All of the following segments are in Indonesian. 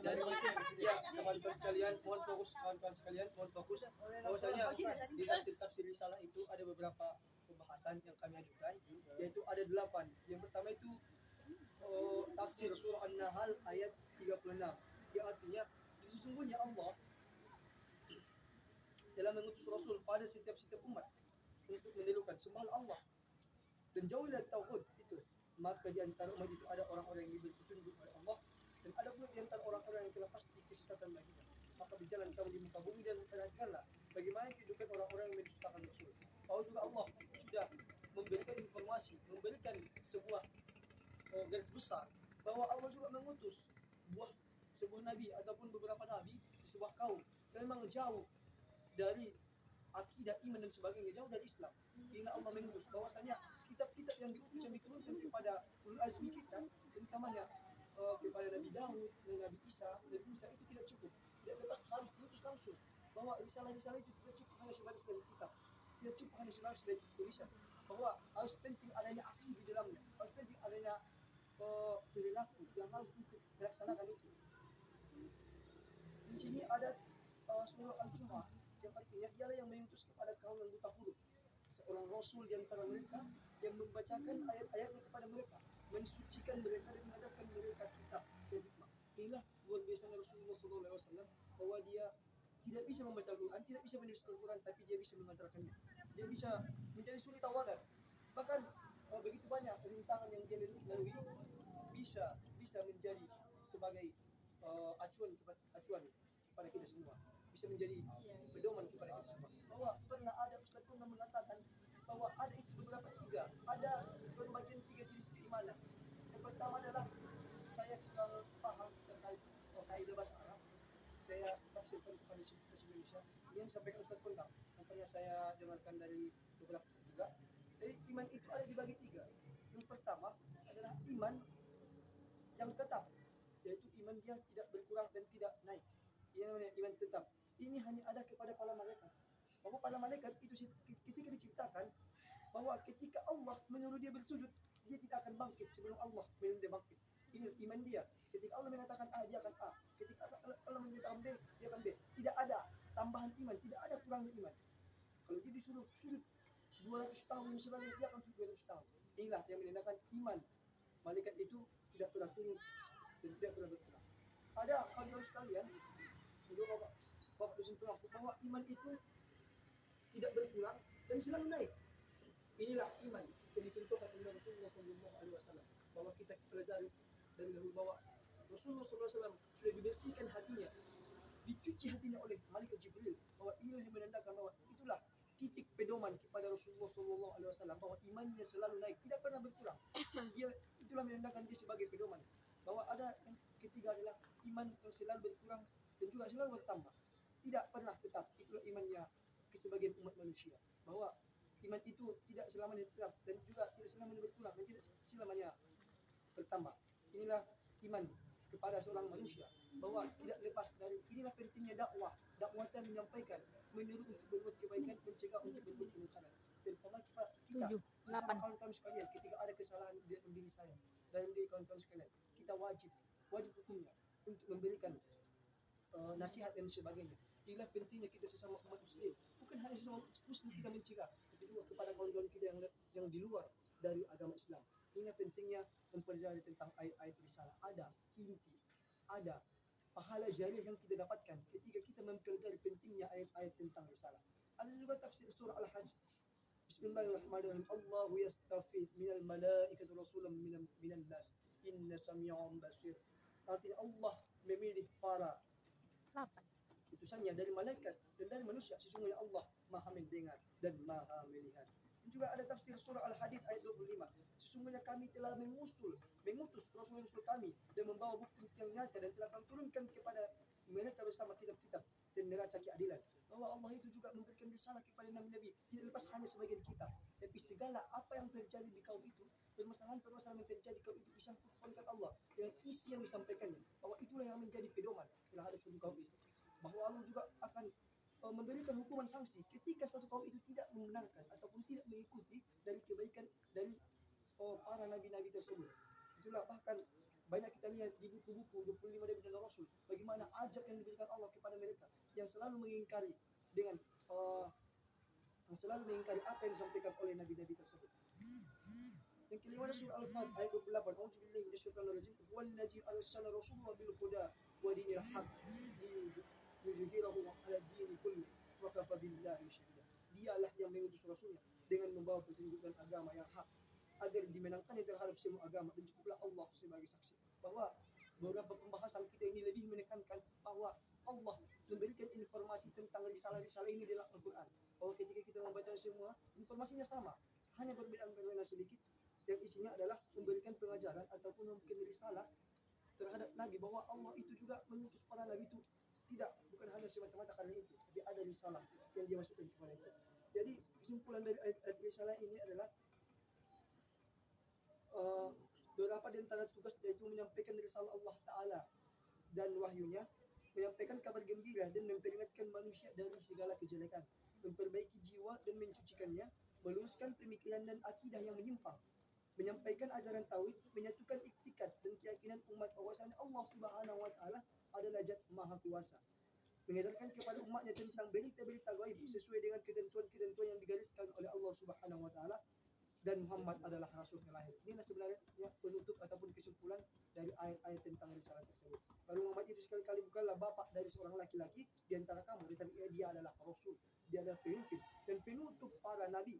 dari ya teman-teman sekalian, mohon fokus kawan-kawan sekalian, mohon fokus. Bahwasanya di tafsir risalah itu ada beberapa pembahasan yang kami ajukan, yaitu ada 8. Yang pertama itu tafsir surah An-Nahl ayat 36, yang artinya sesungguhnya Allah telah mengutus Rasul pada setiap umat untuk menyerukan sembahlah Allah dan jauhilah tauhid itu. Maka di antara umat itu ada orang-orang yang diberi petunjuk oleh Allah, dan ada pula di antara orang-orang yang telah pasti kesesatan baginya. Maka berjalan kamu di muka bumi dan perhatikanlah bagaimana kehidupan orang-orang yang mendustakan Rasul. Bahwa juga Allah sudah memberikan informasi, memberikan sebuah garis besar bahwa Allah juga mengutus sebuah nabi ataupun beberapa nabi di sebuah kaum yang memang jauh dari akidah, iman dan sebagainya, jauh dari Islam. Inilah Allah mengutus bahwasanya kitab-kitab yang diutus, yang diturunkan kepada ulul azmi kita, terutamanya kepada Nabi Daud, Nabi Isa, Nabi Musa, itu tidak cukup. Tidak lepas harus diutus langsung. Bahwa risalah-risalah itu tidak cukup hanya sebatas dari kitab, tidak cukup hanya sebatas dari tulisan. Bahwa harus penting adanya aksi di dalamnya, harus penting adanya perilaku yang harus untuk dilaksanakan itu. Di sini ada surah Al-Jumu'ah, yang artinya dialah yang mengutus kepada kaum yang buta huruf, seorang rasul di antara mereka yang membacakan ayat-ayatnya kepada mereka, mensucikan mereka dan mengajarkan mereka kitab dan hikmah. Inilah luar biasa Rasulullah SAW, bahwa dia tidak bisa membaca Al-Quran, tidak bisa menulis Al-Quran, tapi dia bisa mengajarkannya. Dia bisa menjadi suri tawadan. Bahkan begitu banyak rintangan yang dia lalui, bisa menjadi sebagai acuan kepada kita semua, bisa menjadi pedoman kepada kita semua. Bahwa pernah ada Ustaz pernah mengatakan bahwa ada itu beberapa ada pembagian 3 jenis keimanan. Yang pertama adalah saya paham terkait kaidah bahasa Arab, saya tafsirkan kepada Indonesia. Yang sampaikan Ustaz pun tahu, makanya saya dengarkan dari beberapa Ustaz juga. Jadi iman itu ada dibagi 3. Yang pertama adalah iman yang tetap, yaitu iman dia tidak berkurang dan tidak naik. Ini namanya iman tetap. Ini hanya ada kepada para malaikat. Bahwa para malaikat itu ketika diciptakan, bahwa ketika Allah menyuruh dia bersujud, dia tidak akan bangkit sebelum Allah menyuruh dia bangkit. Ini iman dia. Ketika Allah mengatakan A, dia akan A. Ketika Allah mengatakan B, dia akan B. Tidak ada tambahan iman, tidak ada kurangnya iman. Kalau dia disuruh sujud 200 tahun sebagainya, dia akan sujud 200 tahun. Inilah yang menandakan iman malaikat itu tidak pernah turun dan tidak pernah berkurang. Ada kawan-kawan sekalian, Bapak dosen pelaku, bahwa iman itu tidak berkurang dan selalu naik. Inilah iman yang dicontohkan oleh Rasulullah SAW, bahwa kita pelajari dari dahulu bahwa Rasulullah SAW sudah dibersihkan hatinya, dicuci hatinya oleh malaikat Jibril, bahwa inilah yang menandakan bahwa itulah titik pedoman kepada Rasulullah SAW, bahwa imannya selalu naik, tidak pernah berkurang. Itulah menandakan dia sebagai pedoman. Bahwa ada yang ketiga adalah iman yang selalu berkurang dan juga selalu bertambah, tidak pernah tetap. Itulah imannya kesebagian umat manusia, bahwa iman itu tidak selamanya tetap dan juga tidak selamanya berkurang dan tidak selamanya bertambah. Inilah iman kepada seorang manusia, bahwa tidak lepas dari. Inilah pentingnya dakwah yang menyampaikan, menyuruh untuk berbuat kebaikan, mencegah untuk berbuat kemungkaran. Terutama kita kawan-kawan sekalian, ketika ada kesalahan di dalam diri saya dan di kawan-kawan sekalian, kita wajib hukumnya untuk memberikan nasihat dan sebagainya. Inilah pentingnya kita sesama umat muslim, bukan hanya sesama muslim kita mencegah, tapi juga kepada kawan-kawan kita yang di luar dari agama Islam. Inilah pentingnya mempelajari tentang ayat-ayat risalah. Ada inti, ada pahala jariah yang kita dapatkan ketika kita mempelajari pentingnya ayat-ayat tentang risalah. Ada juga tafsir surah Al-Hajj. Bismillahirrahmanirrahim. Allahu yastafi minal malaikati rasulan minan nas. Inna sami'un basir. Artinya Allah memilih para utusannya dari malaikat dan dari manusia. Sesungguhnya Allah Maha mendengar dan Maha melihat. Dan juga ada tafsir surah Al-Hadid ayat 25. Sesungguhnya kami telah mengutus Rasul kami dan membawa bukti yang nyata dan telah kami turunkan kepada mereka bersama kitab-kitab dan neraca keadilan. Bahwa Allah itu juga memberikan risalah kepada nabi-nabi, tidak lepas hanya sebagian kitab, tapi segala apa yang terjadi di kaum itu, permasalahan yang terjadi kaum itu disangkutkan Allah dengan isi yang disampaikannya, bahwa itulah yang menjadi pedoman terhadap suatu kaum itu. Bahwa Allah juga akan memberikan hukuman sanksi ketika suatu kaum itu tidak membenarkan ataupun tidak mengikuti dari kebaikan dari para nabi-nabi tersebut. Itulah bahkan banyak kita lihat di buku-buku 25 kepada Nabi dan Rasul. Bagaimana ajab yang diberikan Allah kepada mereka yang selalu mengingkari dengan yang selalu mengingkari apa yang disampaikan oleh nabi-nabi tersebut. Yang kelima surah Al-Fat ayat 28. A'udzubillahi minasyaitonir rajim. Wallazi arsala rasulahu bil huda wa dinil haqq liyudhhirahu 'ala dini kulli wa kafa billahi shahida. Dialah yang mengutus rasulnya dengan membawa petunjuk dan agama yang hak agar dimenangkan terhadap semua agama, dan cukuplah Allah sebagai saksi. Bahwa beberapa pembahasan kita ini lebih menekankan bahwa Allah memberikan informasi tentang risalah-risalah ini dalam Al-Quran. Bahwa ketika kita membaca semua, informasinya sama, hanya perbedaan-perbedaan sedikit, yang isinya adalah memberikan pengajaran ataupun memberikan risalah terhadap Nabi, bahwa Allah itu juga mengutus para Nabi itu bukan hanya semata-mata karena itu, tapi ada risalah yang dia masukkan kepada itu. Jadi kesimpulan dari ayat risalah ini adalah beberapa di antara tugas yaitu menyampaikan risalah Allah Ta'ala dan wahyunya, menyampaikan kabar gembira dan memperingatkan manusia dari segala kejelekan, memperbaiki jiwa dan mencucikannya, meluruskan pemikiran dan akidah yang menyimpang, menyampaikan ajaran tauhid, menyatukan iktikad dan keyakinan umat bahwasanya Allah Subhanahu wa Ta'ala adalah Zat Maha Kuasa, mengajarkan kepada umatnya tentang berita-berita gaib sesuai dengan ketentuan-ketentuan yang digariskan oleh Allah Subhanahu wa Ta'ala, dan Muhammad adalah Rasul terakhir. Inilah sebenarnya penutup ataupun kesimpulan dari ayat-ayat tentang risalah tersebut. Lalu Muhammad itu sekali-kali bukanlah bapak dari seorang laki-laki di antara kamu, tetapi dia adalah Rasul, dia adalah pemimpin dan penutup para nabi,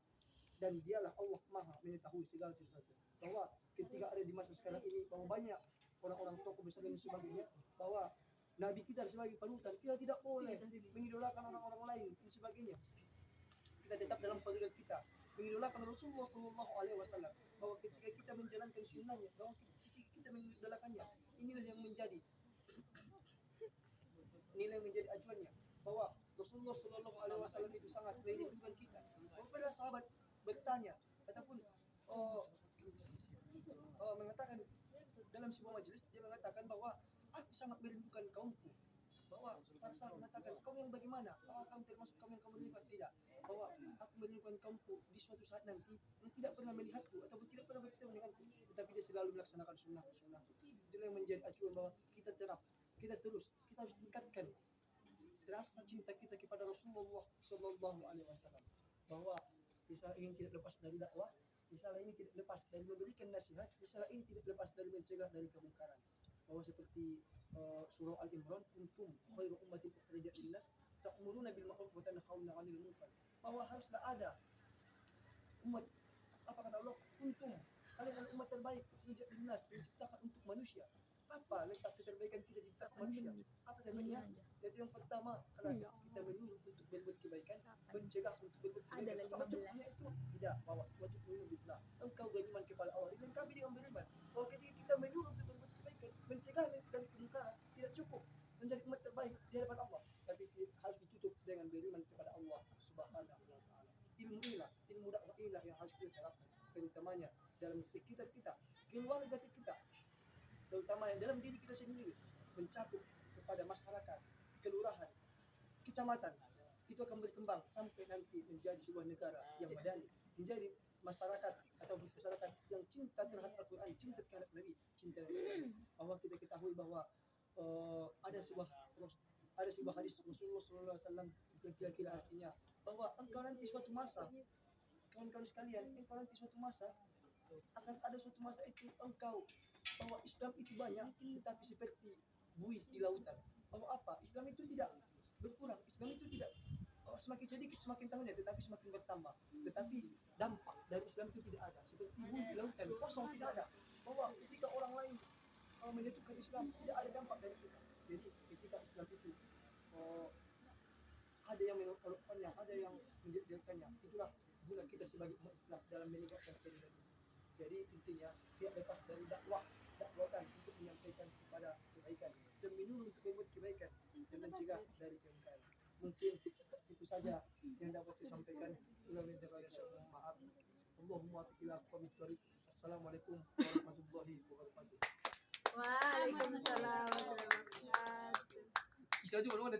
dan dialah Allah Maha mengetahui segala sesuatu. Bahwa ketika ada di masa sekarang ini, bahwa banyak orang-orang tokoh besar dan sebagainya, bahwa Nabi kita sebagai panutan, kita tidak boleh mengidolakan orang-orang lain dan sebagainya. Kita tetap dalam fadilah kita mengidolakan Rasulullah Sallallahu Alaihi Wasallam, bahwa ketika kita menjalankan sunnahnya, bahwa ketika kita mengidolakannya, inilah yang menjadi acuannya, bahwa Rasulullah Sallallahu Alaihi Wasallam itu sangat merindukan kita. Para sahabat bertanya ataupun mengatakan dalam sebuah majelis, dia mengatakan bahwa aku sangat merindukan kaumku. Bahwa para sahabat mengatakan, kaum yang bagaimana? Apakah kamu termasuk kaum yang kamu rindukan? Tidak. Bahwa aku merindukan kaumku di suatu saat nanti yang tidak pernah melihatku ataupun tidak pernah bertemu denganku, tetapi dia selalu melaksanakan sunnah-sunnahku. Itulah yang menjadi acuan bahwa kita harus tingkatkan rasa cinta kita kepada Rasulullah Sallallahu Alaihi Wasallam. Bahwa risalah ini tidak lepas dari dakwah, risalah ini tidak lepas dari memberikan nasihat, risalah ini tidak lepas dari mencegah dari kemungkaran. Bahwa seperti surah Al-Imran, kuntum khairu ummatin ukhrijat lin-nas ta'muruna bil ma'ruf wa tanhauna 'anil munkar. Bahwa haruslah ada umat, apa kata Allah, kuntum, kalian adalah umat terbaik ukhrijat lin-nas, diciptakan untuk manusia. Apa letak keterbaikan kita diciptakan manusia? Apa terbaiknya? Yaitu yang pertama, kalau kita menyuruh untuk berbuat kebaikan, mencegah untuk berbuat kebaikan. Apakah cukupnya itu? Tidak. Bahwa wajib menyuruh billah, engkau beriman kepada Allah, dan kami dengan beriman. Bahwa ketika kita menyuruh untuk berbuat kebaikan, mencegah dari kemungkaran, tidak cukup menjadi umat terbaik di hadapan Allah, tapi harus ditutup dengan beriman kepada Allah Subhanahu wa Ta'ala. Ilmu dakwah inilah yang harus kita terapkan, terutamanya dalam sekitar kita, keluarga kita, terutama dalam diri kita sendiri, mencakup kepada masyarakat, kelurahan, kecamatan. Itu akan berkembang sampai nanti menjadi sebuah negara yang madani, menjadi masyarakat atau masyarakat yang cinta terhadap Al-Quran, cinta terhadap Nabi, cinta terhadap bahwa kita ketahui bahwa ada sebuah hadis Rasulullah SAW yang kira-kira artinya bahwa engkau nanti suatu masa, kawan-kawan sekalian, engkau nanti suatu masa akan ada suatu masa itu engkau bahwa Islam itu banyak tetapi seperti buih di lautan. Bahwa apa? Islam itu tidak berkurang, Islam itu tidak semakin sedikit semakin tahunnya, tetapi semakin bertambah. Tetapi dampak dari Islam itu tidak ada, seperti buih di lautan, kosong, tidak ada. Bahwa ketika orang lain menyatukan Islam, tidak ada dampak dari kita. Jadi ketika Islam itu ada yang menolakkannya, ada yang menjelekkannya, itulah guna kita sebagai umat Islam dalam menegakkan keadilan. Jadi intinya tidak lepas dari dakwahkan untuk menyampaikan kepada kebaikan dan menyuruh untuk membuat kebaikan dan mencegah dari kemungkaran. Mungkin itu saja yang dapat saya sampaikan. Maaf. Allahumma ila qawmi thariq. Assalamualaikum warahmatullahi wabarakatuh. Waalaikumsalam warahmatullahi wabarakatuh. Bisa juga